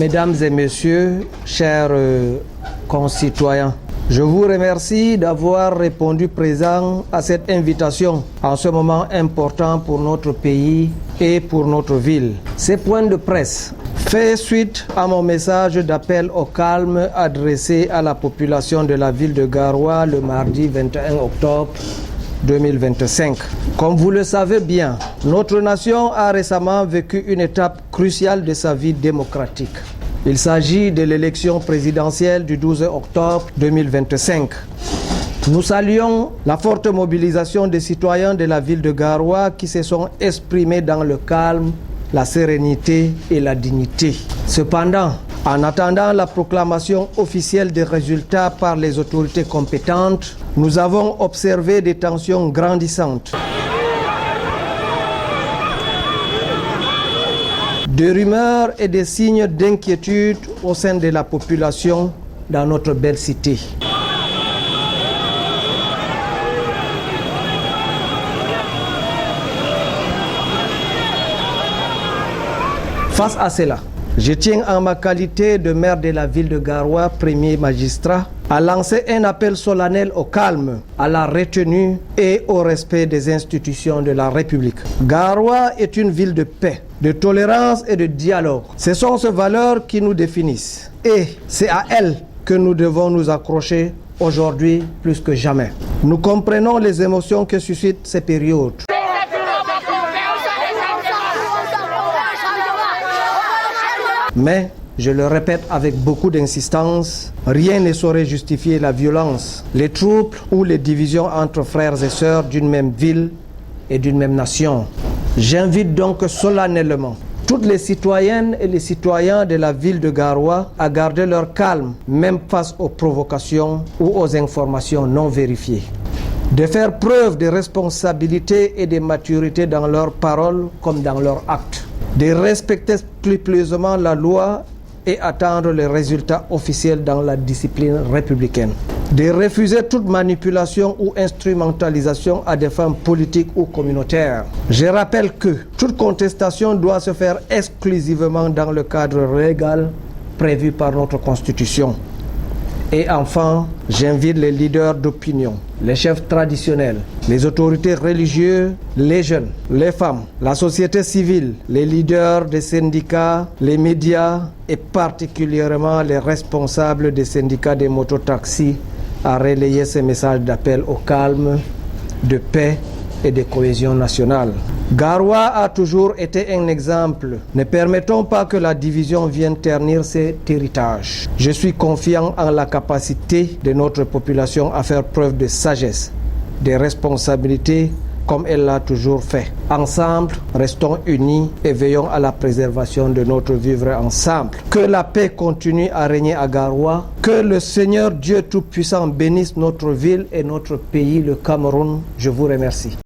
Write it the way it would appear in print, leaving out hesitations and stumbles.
Mesdames et messieurs, chers concitoyens, je vous remercie d'avoir répondu présent à cette invitation en ce moment important pour notre pays et pour notre ville. Ces points de presse fait suite à mon message d'appel au calme adressé à la population de la ville de Garoua le mardi 21 octobre 2025. Comme vous le savez bien, notre nation a récemment vécu une étape cruciale de sa vie démocratique. Il s'agit de l'élection présidentielle du 12 octobre 2025. Nous saluons la forte mobilisation des citoyens de la ville de Garoua qui se sont exprimés dans le calme, la sérénité et la dignité. Cependant, en attendant la proclamation officielle des résultats par les autorités compétentes, nous avons observé des tensions grandissantes. Des rumeurs et des signes d'inquiétude au sein de la population dans notre belle cité. Face à cela, je tiens en ma qualité de maire de la ville de Garoua, premier magistrat, à lancer un appel solennel au calme, à la retenue et au respect des institutions de la République. Garoua est une ville de paix, de tolérance et de dialogue. Ce sont ces valeurs qui nous définissent et c'est à elles que nous devons nous accrocher aujourd'hui plus que jamais. Nous comprenons les émotions que suscitent ces périodes. Mais, je le répète avec beaucoup d'insistance, rien ne saurait justifier la violence, les troubles ou les divisions entre frères et sœurs d'une même ville et d'une même nation. J'invite donc solennellement toutes les citoyennes et les citoyens de la ville de Garoua à garder leur calme, même face aux provocations ou aux informations non vérifiées. De faire preuve de responsabilité et de maturité dans leurs paroles comme dans leurs actes. De respecter scrupuleusement la loi et attendre les résultats officiels dans la discipline républicaine. De refuser toute manipulation ou instrumentalisation à des fins politiques ou communautaires. Je rappelle que toute contestation doit se faire exclusivement dans le cadre légal prévu par notre Constitution. Et enfin, j'invite les leaders d'opinion, les chefs traditionnels, les autorités religieuses, les jeunes, les femmes, la société civile, les leaders des syndicats, les médias et particulièrement les responsables des syndicats des mototaxis à relayer ces messages d'appel au calme, de paix et de cohésion nationale. Garoua a toujours été un exemple. Ne permettons pas que la division vienne ternir cet héritage. Je suis confiant en la capacité de notre population à faire preuve de sagesse, de responsabilité, comme elle l'a toujours fait. Ensemble, restons unis et veillons à la préservation de notre vivre ensemble. Que la paix continue à régner à Garoua. Que le Seigneur Dieu Tout-Puissant bénisse notre ville et notre pays, le Cameroun. Je vous remercie.